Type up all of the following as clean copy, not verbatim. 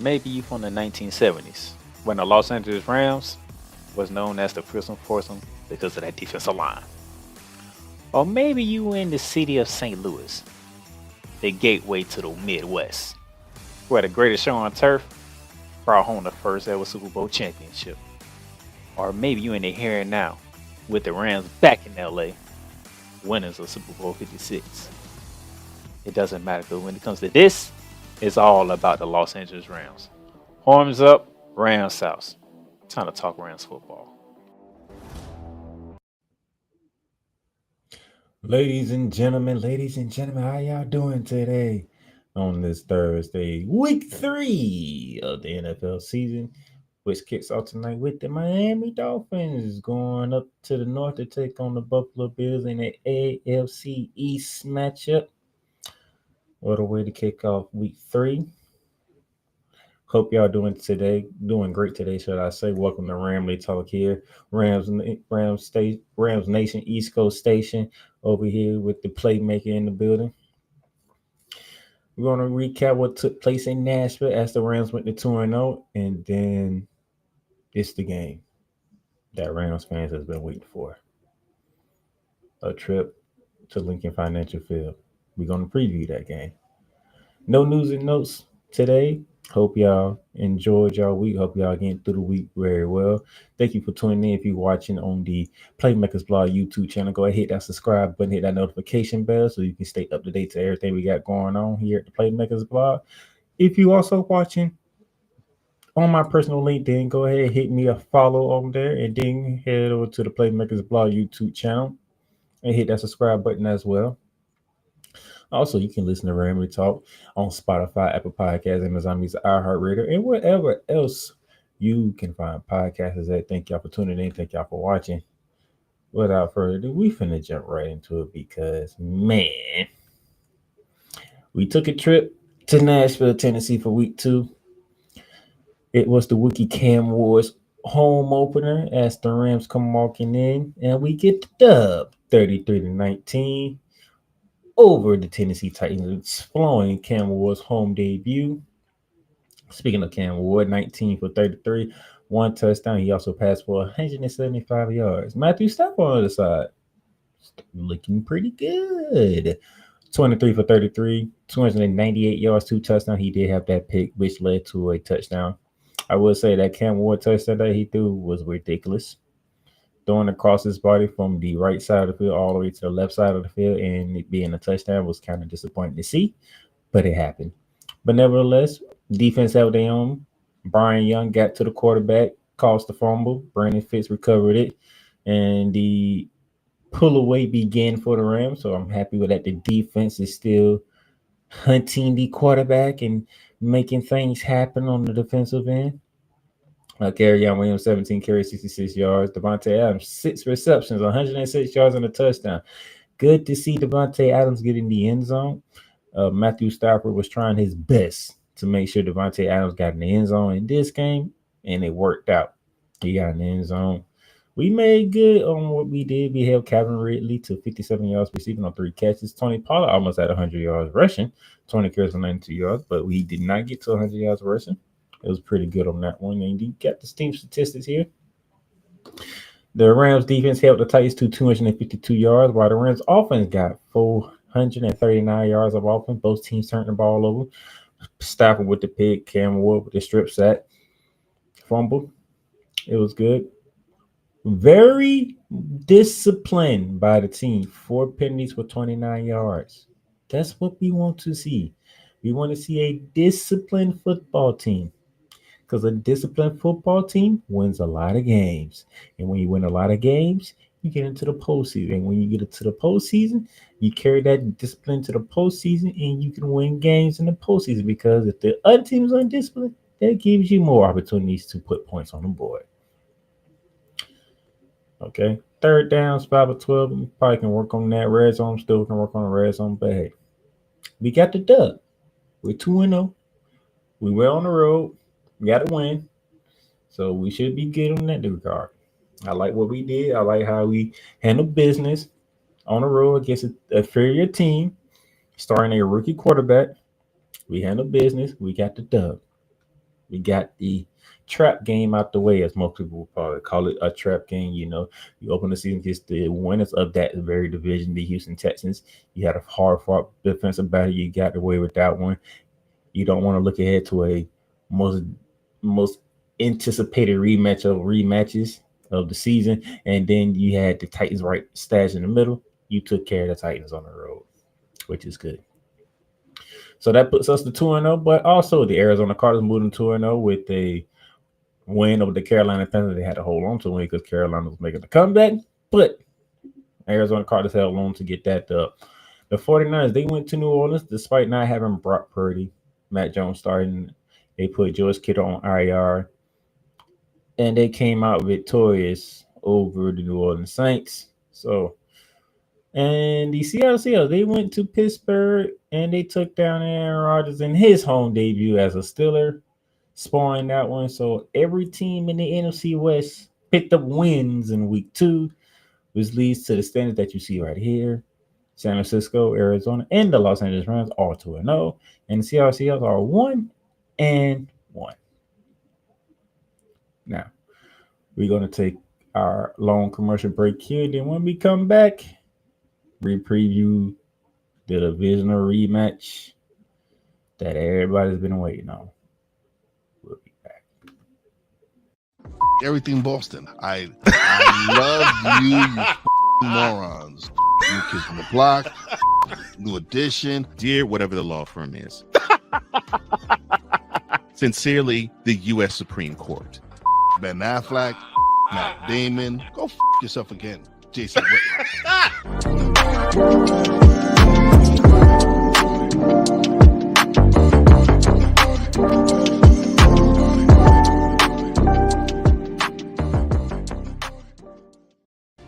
maybe you from the 1970s when the Los Angeles Rams was known as the Prison Foursome because of that defensive line. Or maybe you in the city of St. Louis, the gateway to the Midwest, where the greatest show on turf brought home the first ever Super Bowl championship. Or maybe you in the here and now with the Rams back in LA, winners of Super Bowl 56. It doesn't matter because when it comes to this, it's all about the Los Angeles Rams. Horns up, Rams South. Time to talk Rams football. Ladies and gentlemen, how y'all doing today on this Thursday, week 3 of the NFL season, which kicks off tonight with the Miami Dolphins going up to the north to take on the Buffalo Bills in the AFC East matchup. What a way to kick off week 3. Hope y'all doing great today, should I say. Welcome to Ramily Talk here, Rams Nation East Coast Station over here with the playmaker in the building. We're going to recap what took place in Nashville as the Rams went to 2-0, and then it's the game that Rams fans has been waiting for. A trip to Lincoln Financial Field. We're going to preview that game. No news and notes today. Hope y'all enjoyed y'all week. Hope y'all getting through the week very well. Thank you for tuning in. If you're watching on the Playmakers Blog YouTube channel, go ahead, hit that subscribe button, hit that notification bell so you can stay up to date to everything we got going on here at the Playmakers Blog. If you also watching on my personal LinkedIn, go ahead, hit me a follow on there, and then head over to the Playmakers Blog YouTube channel and hit that subscribe button as well. Also, you can listen to Ramily Talk on Spotify, Apple Podcasts, Amazon Music, iHeartRadio, and wherever else you can find podcasts at. Thank y'all for tuning in. Thank y'all for watching. Without further ado, we finna jump right into it because, man, we took a trip to Nashville, Tennessee for week 2. It was the Wookie Cam Wars home opener as the Rams come walking in, and we get the dub 33-19 over the Tennessee Titans, following Cam Ward's home debut. Speaking of Cam Ward, 19 for 33, 1 touchdown. He also passed for 175 yards. Matthew Stafford on the other side, looking pretty good. 23 for 33, 298 yards, 2 touchdowns. He did have that pick, which led to a touchdown. I will say that Cam Ward touchdown that he threw was ridiculous. Throwing across his body from the right side of the field all the way to the left side of the field and it being a touchdown was kind of disappointing to see, but it happened. But nevertheless, defense held their own. Brian Young got to the quarterback, caused the fumble. Brandon Fitz recovered it, and the pull away began for the Rams. So I'm happy with that. The defense is still hunting the quarterback and making things happen on the defensive end. Kerryon Williams, 17 carries, 66 yards. Devontae Adams, 6 receptions, 106 yards and a touchdown. Good to see Devontae Adams get in the end zone. Matthew Stafford was trying his best to make sure Devontae Adams got in the end zone in this game, and it worked out. He got in the end zone. We made good on what we did. We held Calvin Ridley to 57 yards receiving on 3 catches. Tony Pollard almost had 100 yards rushing, 20 carries on 92 yards, but we did not get to 100 yards rushing. It was pretty good on that one. And you got the team statistics here. The Rams defense held the Titans to 252 yards, while the Rams offense got 439 yards of offense. Both teams turned the ball over. Stafford with the pick, Cam Ward with the strip sack, fumble. It was good. Very disciplined by the team. 4 penalties for 29 yards. That's what we want to see. We want to see a disciplined football team. Because a disciplined football team wins a lot of games. And when you win a lot of games, you get into the postseason. And when you get into the postseason, you carry that discipline to the postseason and you can win games in the postseason. Because if the other team is undisciplined, that gives you more opportunities to put points on the board. Okay. Third downs, 5 of 12. You probably can work on that. Red zone, still can work on the red zone. But hey, we got the dub. We're 2-0. We were on the road. We got to win. So we should be good on that regard. I like what we did. I like how we handled business on the road against an inferior team, starting a rookie quarterback. We handled business. We got the dub. We got the trap game out the way, as most people would probably call it, a trap game. You know, you open the season against the winners of that very division, the Houston Texans. You had a hard-fought defensive battle. You got away with that one. You don't want to look ahead to a most anticipated rematch of rematches of the season, and then you had the Titans right stashed in the middle. You took care of the Titans on the road, which is good. So that puts us to 2-0, but also the Arizona Cardinals moving 2-0 with a win over the Carolina Panthers. They had to hold on to win because Carolina was making a comeback, but Arizona Cardinals held on to get that up. The 49ers, they went to New Orleans despite not having Brock Purdy, Matt Jones starting. They put George Kittle on IR, and they came out victorious over the New Orleans Saints. So, and the Seattle Seahawks, they went to Pittsburgh, and they took down Aaron Rodgers in his home debut as a Steeler, spoiling that one. So every team in the NFC West picked up wins in week 2, which leads to the standard that you see right here. San Francisco, Arizona, and the Los Angeles Rams are 2-0, and the Seattle Seahawks are 1-1. Now, we're going to take our long commercial break here. Then when we come back, we preview the divisional rematch that everybody's been waiting on. We'll be back. Everything Boston. I love you morons. New Kids on the Block, New Edition. Dear whatever the law firm is. Sincerely, the U.S. Supreme Court. Ben Affleck, Matt Damon. Go yourself again, Jason Whitlock.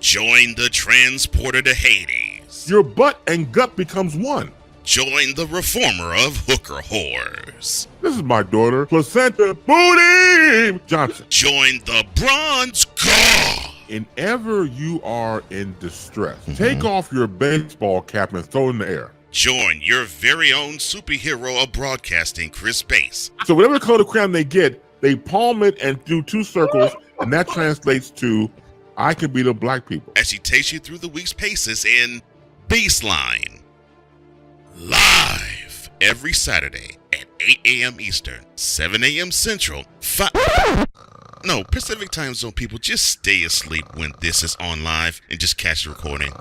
Join the transporter to Hades. Your butt and gut becomes one. Join the reformer of hooker whores. This is my daughter, Placenta Booty Johnson. Join the bronze god. Whenever you are in distress, take off your baseball cap and throw it in the air. Join your very own superhero of broadcasting, Chris Bass. So whatever color of crayon they get, they palm it and do 2 circles, and that translates to I can beat the black people. As she takes you through the week's paces in Baseline. Live every Saturday at 8 a.m. Eastern, 7 a.m. Central, Pacific Time Zone people, just stay asleep when this is on live and just catch the recording.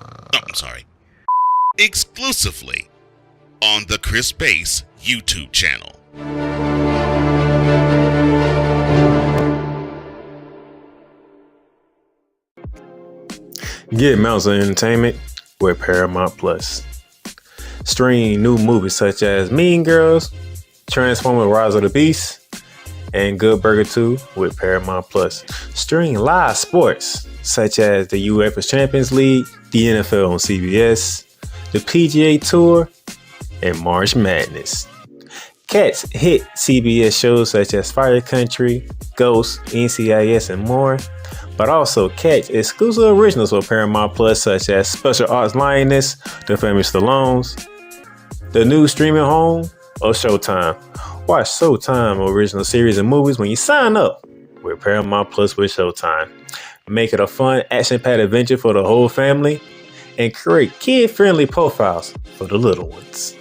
Exclusively on the Chris Bass YouTube channel. Get Mounts of Entertainment with Paramount Plus. Stream new movies such as Mean Girls, Transformers Rise of the Beast, and Good Burger 2 with Paramount Plus. Stream live sports such as the UEFA Champions League, the NFL on CBS, the PGA Tour, and March Madness. Catch hit CBS shows such as Fire Country, Ghost, NCIS, and more. But also catch exclusive originals for Paramount Plus such as Special Arts Lioness, The Famous Stallones, the new streaming home, or Showtime. Watch Showtime original series and movies when you sign up with Paramount Plus with Showtime. Make it a fun, action-packed adventure for the whole family and create kid-friendly profiles for the little ones.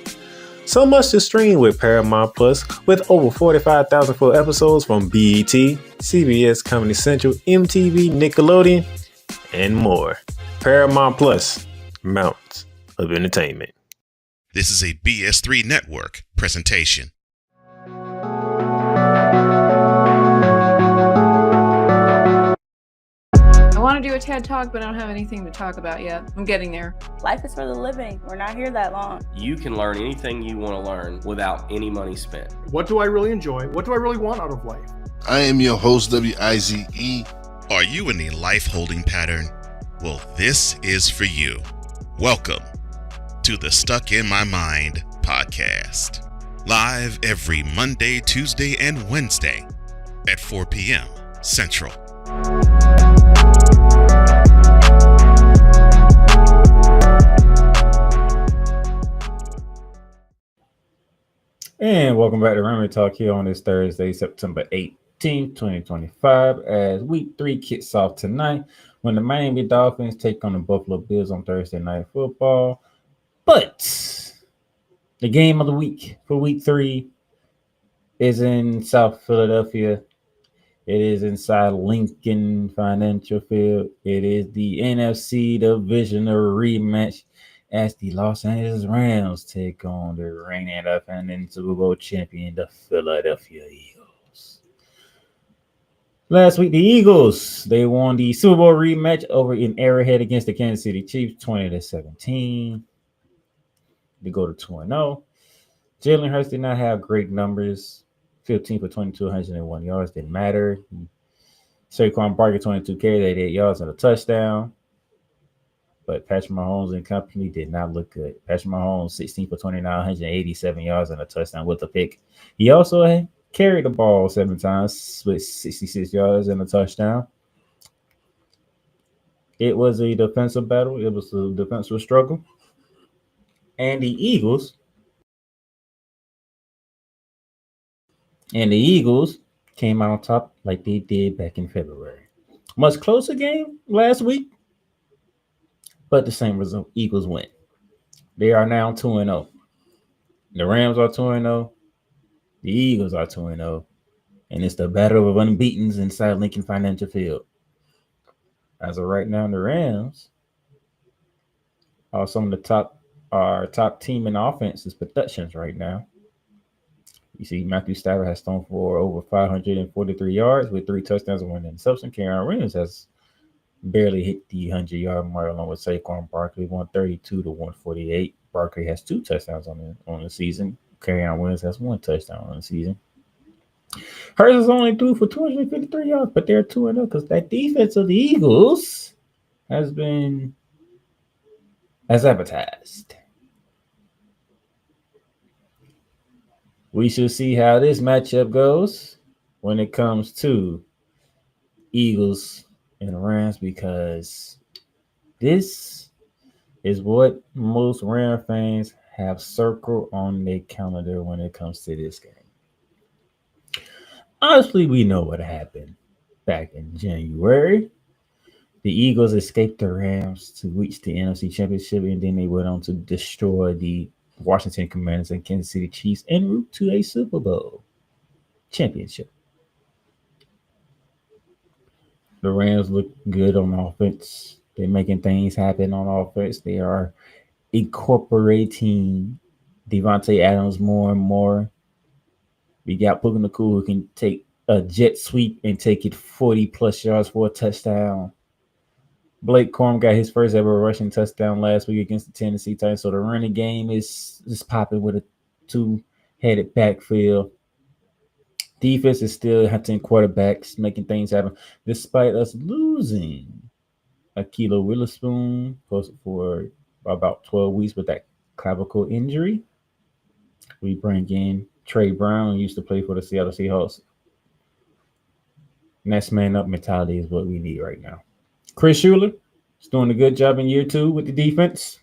So much to stream with Paramount Plus, with over 45,000 full episodes from BET, CBS, Comedy Central, MTV, Nickelodeon, and more. Paramount Plus, Mountains of Entertainment. This is a BS3 Network presentation. I want to do a TED Talk, but I don't have anything to talk about yet. I'm getting there. Life is for the living. We're not here that long. You can learn anything you want to learn without any money spent. What do I really enjoy? What do I really want out of life? I am your host, WIZE. Are you in a life holding pattern? Well, this is for you. Welcome to the Stuck in My Mind podcast. Live every Monday, Tuesday, and Wednesday at 4 p.m. Central. And welcome back to Ramily Talk here on this Thursday, September 18th, 2025, as week 3 kicks off tonight when the Miami Dolphins take on the Buffalo Bills on Thursday Night Football. But the game of the week for week 3 is in South Philadelphia. It is inside Lincoln Financial Field. It is the NFC Divisional Rematch as the Los Angeles Rams take on the reigning defending Super Bowl champion, the Philadelphia Eagles. Last week, the Eagles, they won the Super Bowl rematch over in Arrowhead against the Kansas City Chiefs, 20-17. They go to 2-0. Jalen Hurts did not have great numbers. 15 for 22, 101 yards. Didn't matter. Saquon Barkley, 22 carries, 88 yards and a touchdown. But Patrick Mahomes and company did not look good. Patrick Mahomes, 16 for 29, 187 yards and a touchdown with a pick. He also carried the ball 7 times with 66 yards and a touchdown. It was a defensive battle. It was a defensive struggle. And the Eagles came out on top like they did back in February. Much closer game last week, but the same result. Eagles win. They are now 2-0. The Rams are 2-0. The Eagles are 2-0. And it's the Battle of Unbeatens inside Lincoln Financial Field. As of right now, the Rams are some of the top team in offense's productions right now. You see, Matthew Stafford has thrown for over 543 yards with 3 touchdowns and 1 interception. Karen Williams has barely hit the 100-yard mark along with Saquon Barkley, 132 to 148. Barkley has 2 touchdowns on the season. Karen Williams has 1 touchdown on the season. Hurts is only threw for 253 yards, but they're 2-0 because that defense of the Eagles has been as advertised. We shall see how this matchup goes when it comes to Eagles and Rams, because this is what most Ram fans have circled on their calendar when it comes to this game. Honestly, we know what happened back in January. The Eagles escaped the Rams to reach the NFC Championship, and then they went on to destroy the Washington Commanders and Kansas City Chiefs en route to a Super Bowl championship. The Rams look good on offense. They're making things happen on offense. They are incorporating Devontae Adams more and more. We got Puka Nacua who can take a jet sweep and take it 40-plus yards for a touchdown. Blake Corum got his first ever rushing touchdown last week against the Tennessee Titans. So the running game is popping with a 2-headed backfield. Defense is still hunting quarterbacks, making things happen, despite us losing Akilo Witherspoon for about 12 weeks with that clavicle injury. We bring in Trey Brown, who used to play for the Seattle Seahawks. Next man up mentality is what we need right now. Chris Schuler is doing a good job in year 2 with the defense.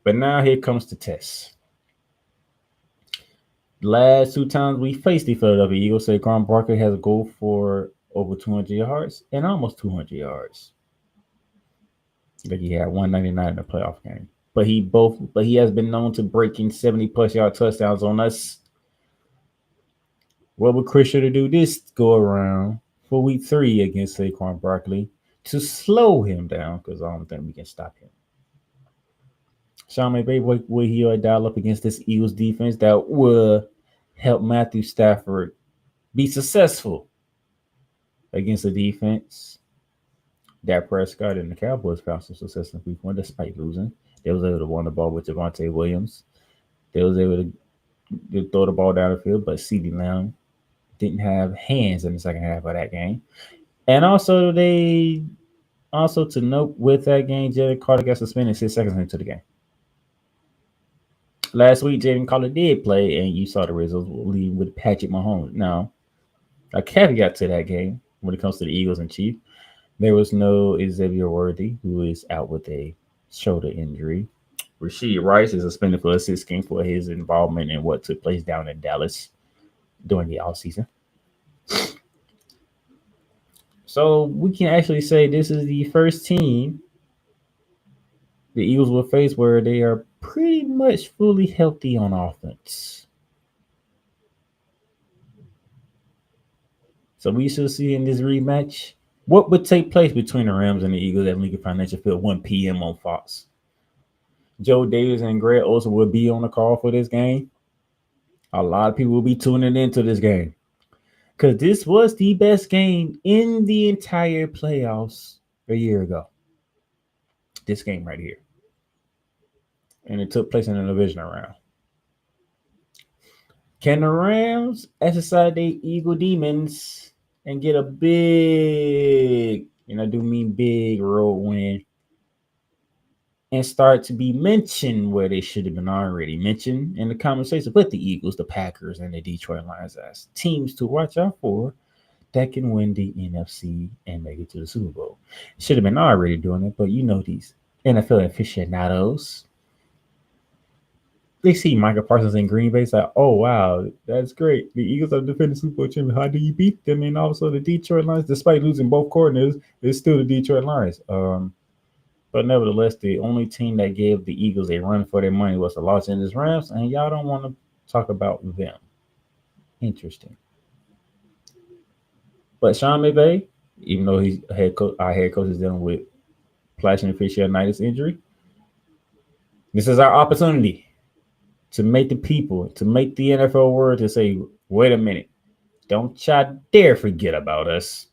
But now here comes the test. The last 2 times we faced the Philadelphia Eagles, Saquon Barkley has a goal for over 200 yards and almost 200 yards. Like he had 199 in the playoff game. But he has been known to breaking 70-plus yard touchdowns on us. What would Chris Schuler do this go around for week 3 against Saquon Barkley to slow him down? Because I don't think we can stop him. Sean McVay, will he dial up against this Eagles defense that will help Matthew Stafford be successful against the defense? Dak Prescott and the Cowboys found some success in week 1 despite losing. They was able to run the ball with Javonte Williams. They was able to throw the ball down the field, but CeeDee Lamb didn't have hands in the second half of that game. And also to note with that game, Jalen Carter got suspended 6 seconds into the game. Last week, Jalen Carter did play, and you saw the results leading with Patrick Mahomes. Now, a caveat to that game when it comes to the Eagles and Chiefs, there was no Xavier Worthy, who is out with a shoulder injury. Rashid Rice is suspended for a 6 game for his involvement in what took place down in Dallas during the offseason. So we can actually say this is the first team the Eagles will face where they are pretty much fully healthy on offense. So we shall see in this rematch what would take place between the Rams and the Eagles at Lincoln Financial Field, 1 p.m. on Fox. Joe Davis and Greg Olsen will be on the call for this game. A lot of people will be tuning into this game because this was the best game in the entire playoffs a year ago. This game right here. And it took place in the divisional round. Can the Rams exercise their Eagle demons and get a big, and I do mean big, road win and start to be mentioned where they should have been already mentioned in the conversation with the Eagles, the Packers, and the Detroit Lions as teams to watch out for that can win the NFC and make it to the Super Bowl? Should have been already doing it, but you know these NFL aficionados. They see Michael Parsons in Green Bay. It's like, oh, wow, that's great. The Eagles are defending Super Bowl champions. How do you beat them? And also the Detroit Lions, despite losing both coordinators, it's still the Detroit Lions. But nevertheless, the only team that gave the Eagles a run for their money was the Los Angeles Rams, and y'all don't want to talk about them. Interesting. But Sean McVay, even though he's our head coach is dealing with plantar fasciitis injury, this is our opportunity to make the people, to make the NFL world to say, wait a minute, don't y'all dare forget about us.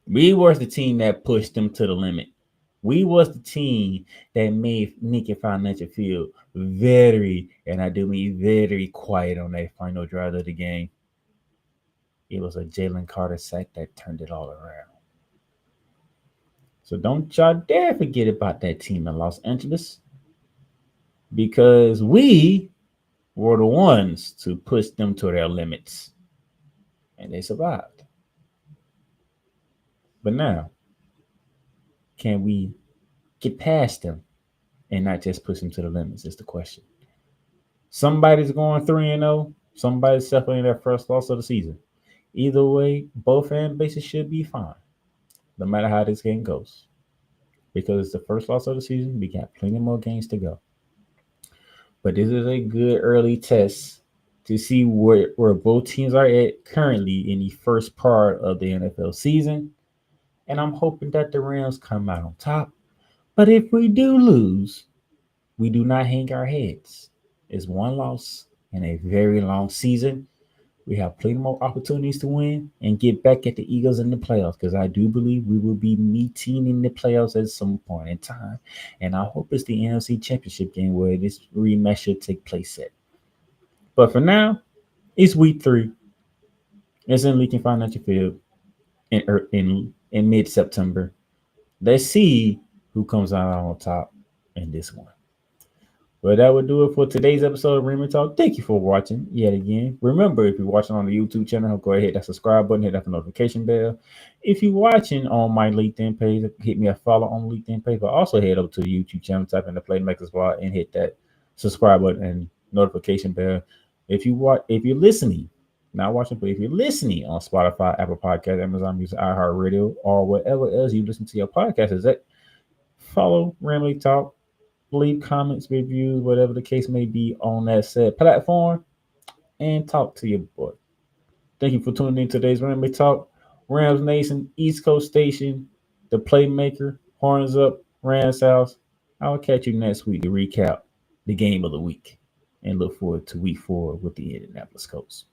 We was the team that pushed them to the limit. We was the team that made Lincoln Financial Field very, and I do mean very quiet on that final drive of the game. It was a Jalen Carter sack that turned it all around. So don't y'all dare forget about that team in Los Angeles, because we were the ones to push them to their limits, and they survived. But now, can we get past them and not just push them to the limits is the question. Somebody's going 3-0. Somebody's suffering their first loss of the season. Either way, both fan bases should be fine, no matter how this game goes. Because it's the first loss of the season. We got plenty more games to go. But this is a good early test to see where both teams are at currently in the first part of the NFL season. And I'm hoping that the Rams come out on top. But if we do lose, we do not hang our heads. It's one loss in a very long season. We have plenty more opportunities to win and get back at the Eagles in the playoffs, because I do believe we will be meeting in the playoffs at some point in time. And I hope it's the NFC Championship game where this rematch should take place at. But for now, it's week 3. It's in Lincoln Financial Field in mid-September. Let's see who comes out on top in this one. Well, that would do it for today's episode of Rematch Talk. Thank you for watching yet again. Remember, if you're watching on the YouTube channel, go ahead, hit that subscribe button, hit that notification bell. If you're watching on my LinkedIn page, hit me a follow on the LinkedIn page, but also head over to the YouTube channel, type in the Playmakers Bar, and hit that subscribe button and notification bell. If you're listening, not watching, but if you're listening on Spotify, Apple Podcasts, Amazon Music, iHeartRadio, or whatever else you listen to your podcast is at, follow Ramily Talk. Leave comments, reviews, whatever the case may be on that said platform, and talk to your boy. Thank you for tuning in to today's Ramily Talk. Rams Nation, East Coast Station, the Playmaker, Horns Up, Rams House. I'll catch you next week to recap the game of the week and look forward to week 4 with the Indianapolis Colts.